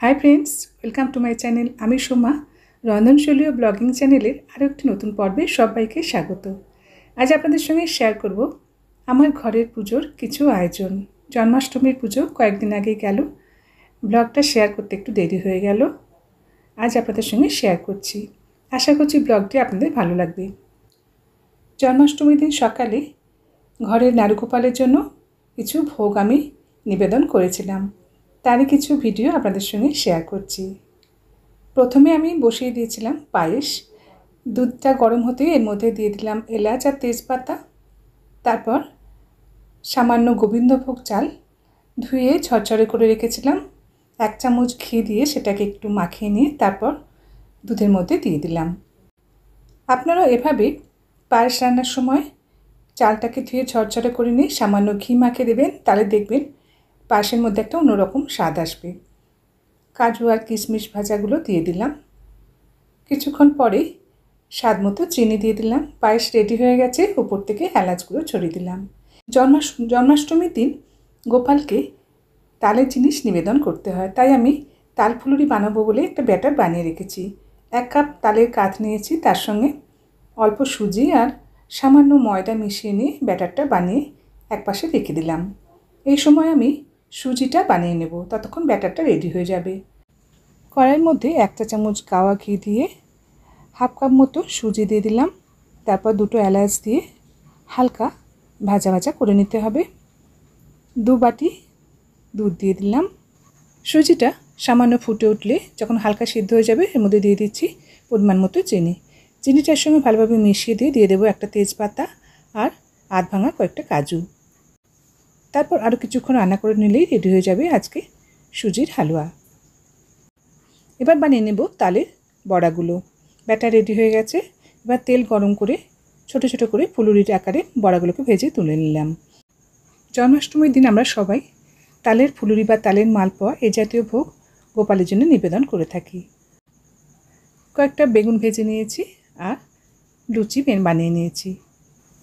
Hi friends, welcome to my channel. আমি সোমা, রন্ধনশৈলী ও blogging চ্যানেলের আরও একটি নতুন পর্বে সবাইকে স্বাগত। আজ আপনাদের সঙ্গে শেয়ার করব আমার ঘরের পুজোর কিছু আয়োজন। জন্মাষ্টমীর পুজো কয়েকদিন আগেই গেল, ব্লগটা শেয়ার করতে একটু দেরি হয়ে গেল। আজ আপনাদের সঙ্গে শেয়ার করছি, আশা করছি ব্লগটি আপনাদের ভালো লাগবে। জন্মাষ্টমীর দিন সকালে ঘরের নারুগোপালের জন্য কিছু ভোগ আমি নিবেদন করেছিলাম, তারই কিছু ভিডিও আপনাদের সঙ্গে শেয়ার করছি। প্রথমে আমি বসিয়ে দিয়েছিলাম পায়েস। দুধটা গরম হতে এর মধ্যে দিয়ে দিলাম এলাচ আর তেজপাতা। তারপর সামান্য গোবিন্দভোগ চাল ধুয়ে ঝরঝরে করে রেখেছিলাম। 1 চামচ ঘি দিয়ে সেটাকে একটু মাখিয়ে নিয়ে তারপর দুধের মধ্যে দিয়ে দিলাম। আপনারাও এভাবে পায়েস রান্নার সময় চালটাকে ধুয়ে ঝরঝরে করে নিয়ে সামান্য ঘি মাখিয়ে দেবেন, তাহলে দেখবেন পায়েসের মধ্যে একটা অন্যরকম স্বাদ আসবে। কাজু আর কিশমিশ ভাজাগুলো দিয়ে দিলাম। কিছুক্ষণ পরেই স্বাদ মতো চিনি দিয়ে দিলাম। পায়েস রেডি হয়ে গেছে। উপর থেকে এলাচগুলো ছড়িয়ে দিলাম। জন্মাষ্টমীর দিন গোপালকে তালের জিনিস নিবেদন করতে হয়, তাই আমি তাল ফুলুরি বানাবো বলে একটা ব্যাটার বানিয়ে রেখেছি। 1 কাপ তালের কাঠ নিয়েছি, তার সঙ্গে অল্প সুজি আর সামান্য ময়দা মিশিয়ে নিয়ে ব্যাটারটা বানিয়ে একপাশে রেখে দিলাম। এই সময় আমি সুজিটা বানিয়ে নেব, ততক্ষণ ব্যাটারটা রেডি হয়ে যাবে। কড়াইয়ের মধ্যে 1 চা চামচ গাওয়া ঘি দিয়ে 1/2 কাপ মতো সুজি দিয়ে দিলাম। তারপর 2টো এলাচ দিয়ে হালকা ভাজা ভাজা করে নিতে হবে। 2 বাটি দুধ দিয়ে দিলাম। সুজিটা সামান্য ফুটে উঠলে যখন হালকা সিদ্ধ হয়ে যাবে এর মধ্যে দিয়ে দিচ্ছি পরিমাণ মতো চিনি। চিনিটার সঙ্গে ভালোভাবে মিশিয়ে দিয়ে দেবো একটা তেজপাতা আর আধ ভাঙা কয়েকটা কাজু। তারপর আরও কিছুক্ষণ রান্না করে নিলেই রেডি হয়ে যাবে আজকে সুজির হালুয়া। এবার বানিয়ে নেব তালের বড়াগুলো। ব্যাটার রেডি হয়ে গেছে। এবার তেল গরম করে ছোট ছোট করে ফুলুরির আকারে বড়াগুলোকে ভেজে তুলে নিলাম। জন্মাষ্টমীর দিন আমরা সবাই তালের ফুলুরি বা তালের মালপোয়া এই জাতীয় ভোগ গোপালের জন্য নিবেদন করে থাকি। কয়েকটা বেগুন ভেজে নিয়েছি আর লুচি বানিয়ে নিয়েছি।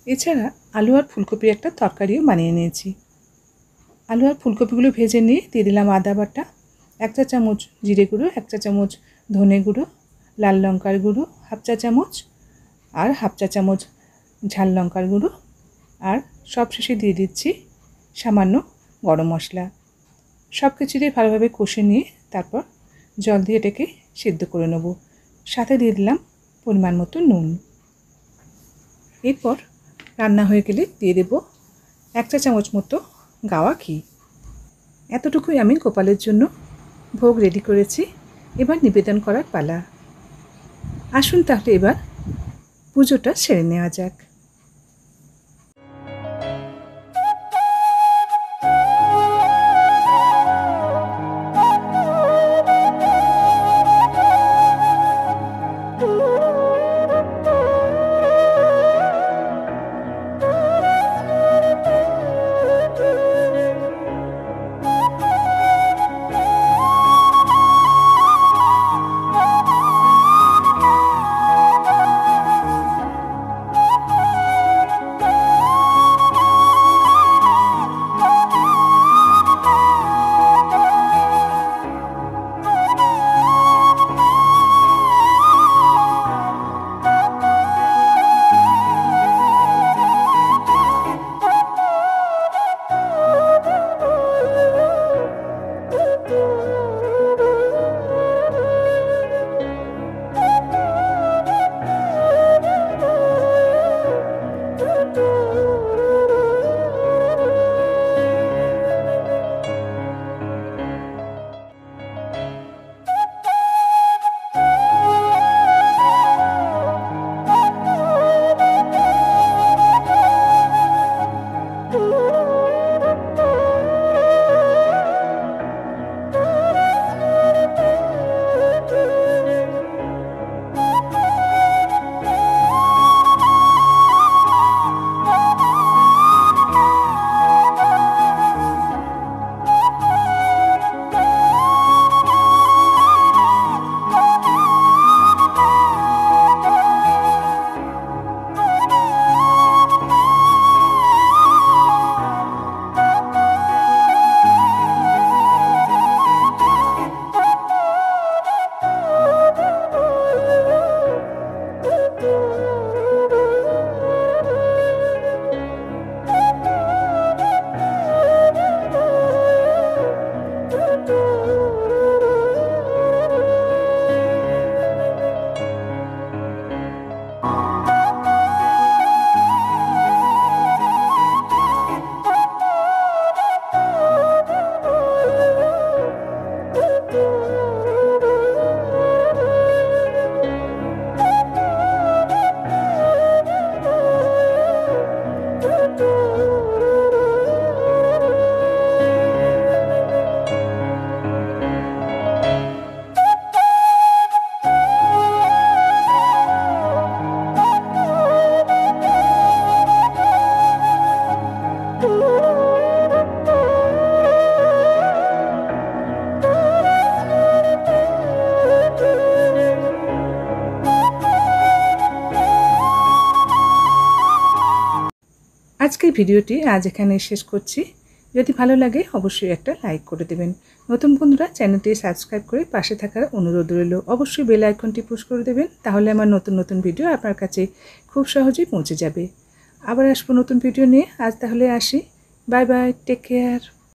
এছাড়া আলু আর ফুলকপির একটা তরকারিও বানিয়ে নিয়েছি। আলু আর ফুলকপিগুলো ভেজে নিয়ে দিয়ে দিলাম আদা বাটা, 1 চা চামচ জিরে গুঁড়ো, 1 চা চামচ ধনে গুঁড়ো, লাল লঙ্কার গুঁড়ো 1/2 চা চামচ আর 1/2 চা চামচ ঝাল লঙ্কার গুঁড়ো, আর সবশেষে দিয়ে দিচ্ছি সামান্য গরম মশলা। সব কিছু দিয়ে ভালোভাবে কষে নিয়ে তারপর জল দিয়ে এটাকে সিদ্ধ করে নেব। সাথে দিয়ে দিলাম পরিমাণ মতো নুন। এরপর রান্না হয়ে গেলে দিয়ে দেব 1 চা চামচ মতো গাওয়া ঘি। এতটুকুই আমি গোপালের জন্য ভোগ রেডি করেছি। এবার নিবেদন করার পালা। আসুন তাহলে এবার পুজোটা সেরে নেওয়া যাক। আজকের ভিডিওটি আজ এখানে শেষ করছি। যদি ভালো লাগে অবশ্যই একটা লাইক করে দেবেন। নতুন বন্ধুরা চ্যানেলটি সাবস্ক্রাইব করে পাশে থাকার অনুরোধ রইল। অবশ্যই বেল আইকনটি পুশ করে দেবেন, তাহলে আমার নতুন নতুন ভিডিও আপনার কাছে খুব সহজেই পৌঁছে যাবে। আবার আসবো নতুন ভিডিও নিয়ে। আজ তাহলে আসি। Bye bye, take care.